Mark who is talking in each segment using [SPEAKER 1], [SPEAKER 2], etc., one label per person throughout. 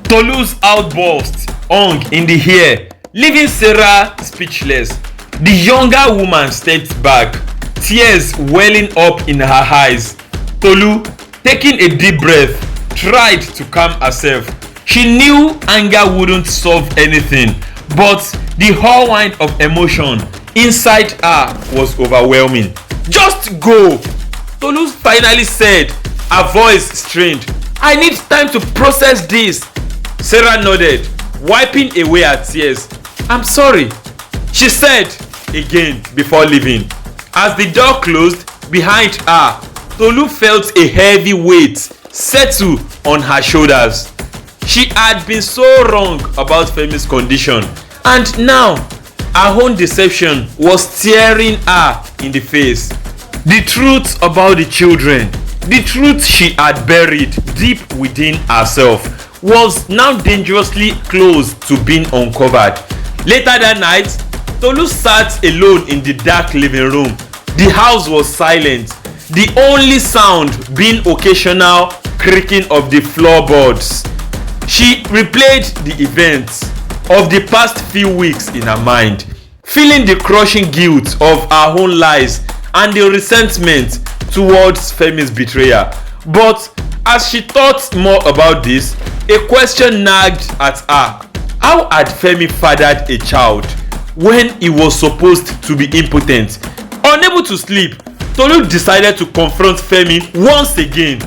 [SPEAKER 1] Tolu's outburst hung in the air, leaving Sarah speechless. The younger woman stepped back, tears welling up in her eyes. Tolu, taking a deep breath, tried to calm herself. She knew anger wouldn't solve anything, but the whirlwind of emotion inside her was overwhelming. "Just go," Tolu finally said, her voice strained. "I need time to process this." Sarah nodded, wiping away her tears. "I'm sorry," she said again before leaving. As the door closed behind her, Tolu felt a heavy weight settle on her shoulders. She had been so wrong about Femi's condition, and now her own deception was staring her in the face. The truth about the children, the truth she had buried deep within herself, was now dangerously close to being uncovered. Later that night, Tolu sat alone in the dark living room. The house was silent, the only sound being occasional creaking of the floorboards. She replayed the events of the past few weeks in her mind, feeling the crushing guilt of her own lies and the resentment towards Femi's betrayal. But as she thought more about this, a question nagged at her. How had Femi fathered a child when he was supposed to be impotent? Unable to sleep, Tolu decided to confront Femi once again.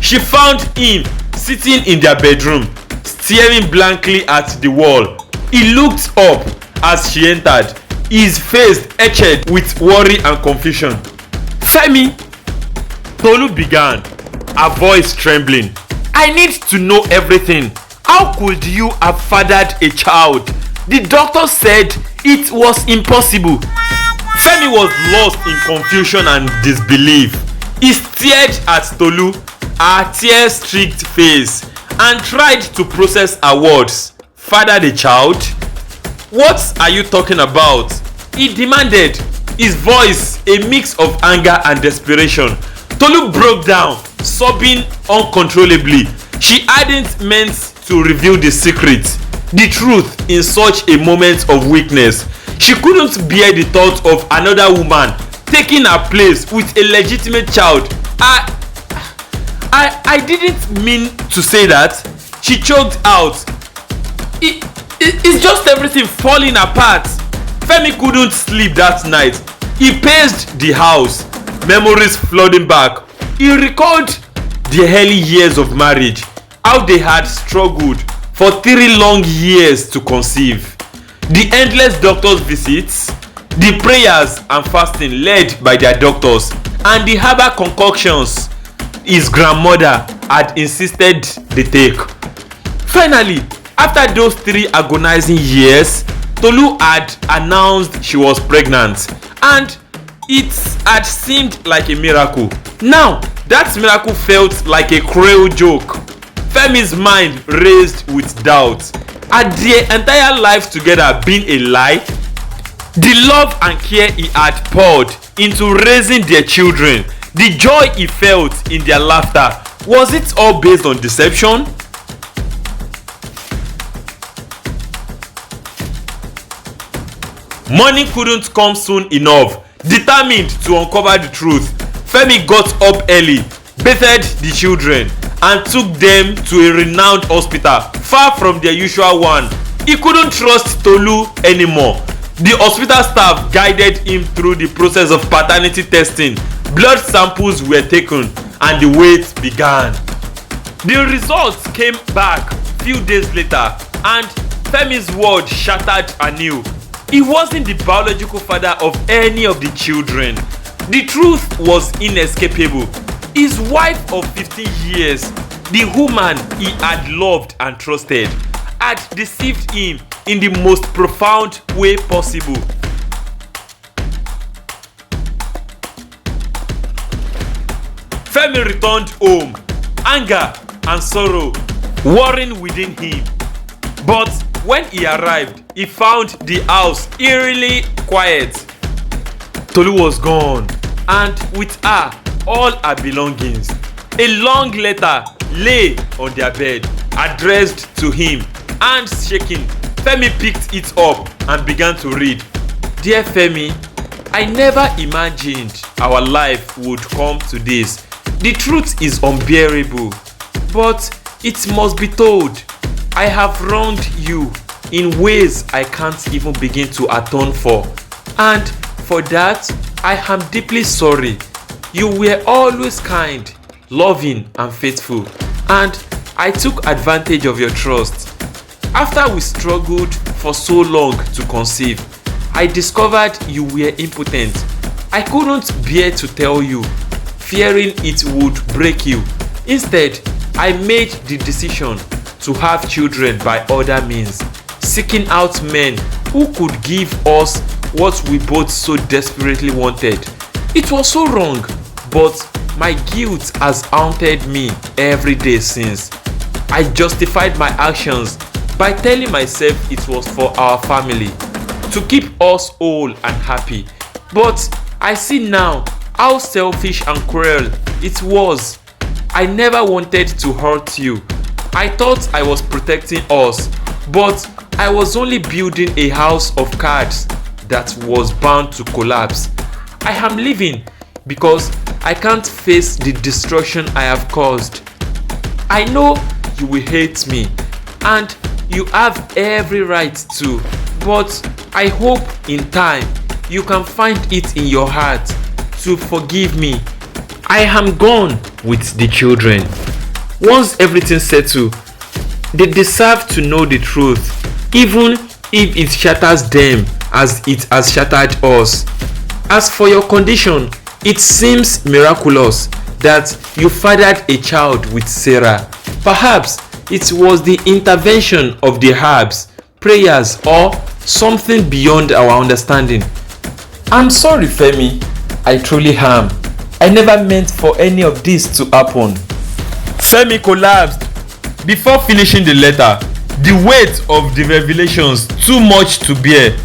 [SPEAKER 1] She found him sitting in their bedroom, staring blankly at the wall. He looked up as she entered, his face etched with worry and confusion. "Femi," Tolu began, her voice trembling. "I need to know everything. How could you have fathered a child? The doctor said it was impossible." Femi was lost in confusion and disbelief. He stared at Tolu, her tear-streaked face, and tried to process her words. "Fathered a child? What are you talking about?" he demanded, his voice a mix of anger and desperation. Tolu broke down, sobbing uncontrollably. She hadn't meant to reveal the secret, the truth, in such a moment of weakness. She couldn't bear the thought of another woman taking her place with a legitimate child. I didn't mean to say that," she choked out. It's just everything falling apart." Femi couldn't sleep that night. He paced the house, memories flooding back. He recalled the early years of marriage, how they had struggled for 3 long years to conceive, the endless doctor's visits, the prayers and fasting led by their doctors, and the herbal concoctions his grandmother had insisted they take. Finally, after those 3 agonizing years, Tolu had announced she was pregnant, and it had seemed like a miracle. Now, that miracle felt like a cruel joke. Femi's mind raced with doubt. Had their entire life together been a lie? The love and care he had poured into raising their children, the joy he felt in their laughter, was it all based on deception? Morning couldn't come soon enough. Determined to uncover the truth, Femi got up early, bathed the children, and took them to a renowned hospital far from their usual one. He couldn't trust Tolu anymore. The hospital staff guided him through the process of paternity testing. Blood samples were taken and the wait began. The results came back few days later, and Femi's world shattered anew. He wasn't the biological father of any of the children. The truth was inescapable. His wife of 15 years, the woman he had loved and trusted, had deceived him in the most profound way possible. Femi returned home, anger and sorrow warring within him. But when he arrived, he found the house eerily quiet. Tolu was gone, and with her, all her belongings. A long letter lay on their bed. addressed to him. Hands shaking, Femi picked it up and began to read. Dear Femi, I never imagined our life would come to this. The truth is unbearable, but it must be told. I have wronged you in ways I can't even begin to atone for. And for that, I am deeply sorry. You were always kind, loving, and faithful, and I took advantage of your trust. After we struggled for so long to conceive, I discovered you were impotent. I couldn't bear to tell you, fearing it would break you. Instead, I made the decision to have children by other means, seeking out men who could give us what we both so desperately wanted. It was so wrong, but my guilt has haunted me every day since. I justified my actions by telling myself it was for our family, to keep us whole and happy. But I see now how selfish and cruel it was. I never wanted to hurt you. I thought I was protecting us, but I was only building a house of cards that was bound to collapse. I am leaving because I can't face the destruction I have caused. I know you will hate me, and you have every right to, but I hope in time you can find it in your heart to forgive me. I am gone with the children. Once everything settles, they deserve to know the truth, even if it shatters them as it has shattered us. As for your condition, it seems miraculous that you fathered a child with Sarah. Perhaps it was the intervention of the herbs, prayers, or something beyond our understanding. I'm sorry, Femi. I truly am. I never meant for any of this to happen. Femi collapsed. Before finishing the letter, the weight of the revelations too much to bear.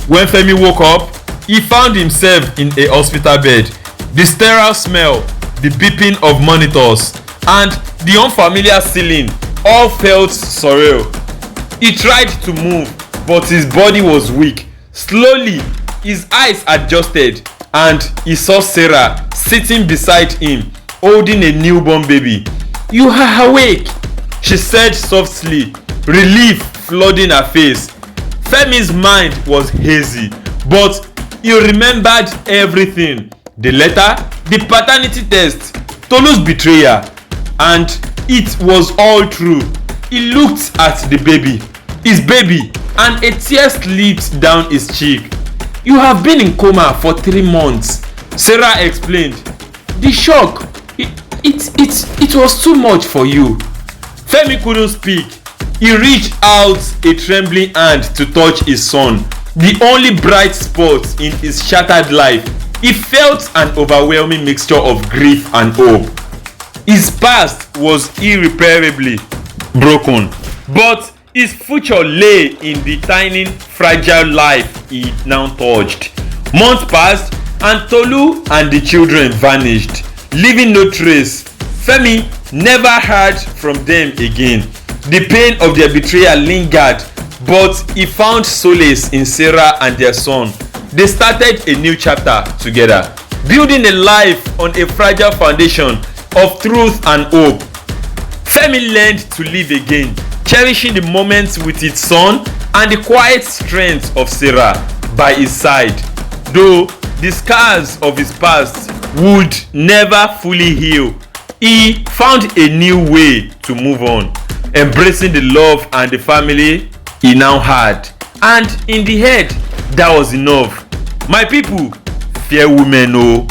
[SPEAKER 1] When Femi woke up, he found himself in a hospital bed. The sterile smell, the beeping of monitors, and the unfamiliar ceiling all felt surreal. He tried to move, but his body was weak. Slowly, his eyes adjusted, and he saw Sarah sitting beside him, holding a newborn baby. "You are awake," she said softly, relief flooding her face. Femi's mind was hazy, but he remembered everything. The letter, the paternity test, Tolu's betrayal, and it was all true. He looked at the baby, his baby, and a tear slipped down his cheek. "You have been in coma for 3 months," Sarah explained. "The shock, it was too much for you." Femi couldn't speak. He reached out a trembling hand to touch his son, the only bright spot in his shattered life. He felt an overwhelming mixture of grief and hope. His past was irreparably broken, but his future lay in the tiny, fragile life he now touched. Months passed, and Tolu and the children vanished, leaving no trace. Femi never heard from them again. The pain of their betrayal lingered, but he found solace in Sarah and their son. They started a new chapter together, building a life on a fragile foundation of truth and hope. Femi learned to live again, cherishing the moments with his son and the quiet strength of Sarah by his side. Though the scars of his past would never fully heal, he found a new way to move on, embracing the love and the family he now had. And in the head, that was enough. My people, fear women, oh.